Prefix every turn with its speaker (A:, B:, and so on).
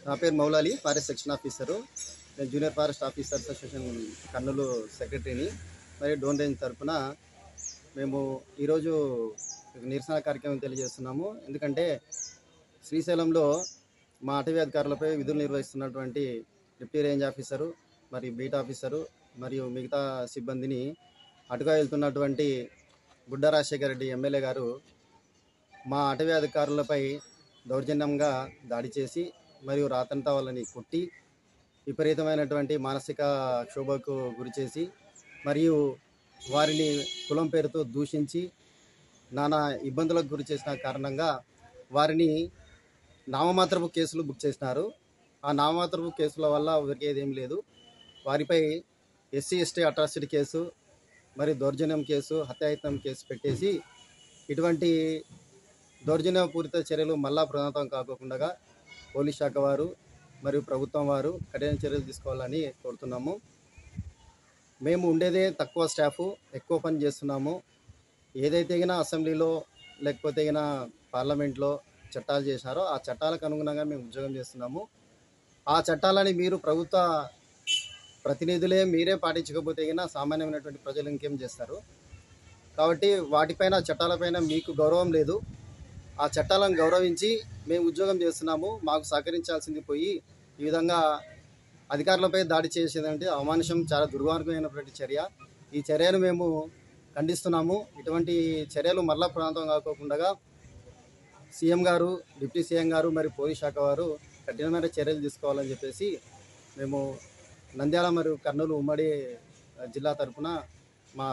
A: నా పేరు Moula Ali, forest section officer. నేను junior forest officers association Kurnool సెక్రటరీని. మరి డోన్ రేంజ్ తరఫున మేము ఈరోజు నిరసన కార్యక్రమం తెలియజేస్తున్నాము. ఎందుకంటే శ్రీశైలంలో మా అటవీ అధికారులపై విధులు నిర్వహిస్తున్నటువంటి డిప్యూటీ రేంజ్ ఆఫీసరు, మరియు బీట్ ఆఫీసరు మరియు మిగతా సిబ్బందిని అటుగా వెళ్తున్నటువంటి గుడ్డ రాజశేఖర రెడ్డి ఎమ్మెల్యే గారు మా అటవీ అధికారులపై దౌర్జన్యంగా దాడి చేసి మరియు రాత్రంతా వాళ్ళని కొట్టి విపరీతమైనటువంటి మానసిక క్షోభకు గురి చేసి మరియు వారిని కులం పేరుతో దూషించి నానా ఇబ్బందులకు గురి చేసిన కారణంగా వారిని నామమాత్రపు కేసులు బుక్ చేసినారు. ఆ నామమాత్రపు కేసుల వల్ల ఉరికేదేం లేదు. వారిపై ఎస్సీ ఎస్టీ అట్రాసిటీ కేసు మరియు దౌర్జన్యం కేసు, హత్యాయత్నం కేసు పెట్టేసి ఇటువంటి దౌర్జన్యపూరిత చర్యలు మళ్ళా పునరావృతం కాకుండా పోలీస్ శాఖ వారు మరియు ప్రభుత్వం వారు కఠిన చర్యలు తీసుకోవాలని కోరుతున్నాము. మేము ఉండేదే తక్కువ స్టాఫ్, ఎక్కువ పని చేస్తున్నాము. ఏదైతే గినా అసెంబ్లీలో లేకపోతే గినా పార్లమెంట్లో చట్టాలు చేశారో ఆ చట్టాలకు అనుగుణంగా మేము ఉద్యోగం చేస్తున్నాము. ఆ చట్టాలని మీరు ప్రభుత్వ ప్రతినిధులే మీరే పాటించకపోతే గినా సామాన్యమైనటువంటి ప్రజలు ఇంకేం చేస్తారు? కాబట్టి వాటిపైన చట్టాలపైన మీకు గౌరవం లేదు. ఆ చట్టాలను గౌరవించి మేము ఉద్యోగం చేస్తున్నాము. మాకు సహకరించాల్సింది పోయి ఈ విధంగా అధికారులపై దాడి చేసేదంటే అమానుషం, చాలా దుర్మార్గమైనటువంటి చర్య. ఈ చర్యను మేము ఖండిస్తున్నాము. ఇటువంటి చర్యలు మళ్ళా పునరావృతం కాకుండా సీఎం గారు, డిప్యూటీ సీఎం గారు మరియు పోలీస్ శాఖ వారు కఠినమైన చర్యలు తీసుకోవాలని చెప్పేసి మేము నంద్యాల మరియు కర్నూలు ఉమ్మడి జిల్లా తరఫున మా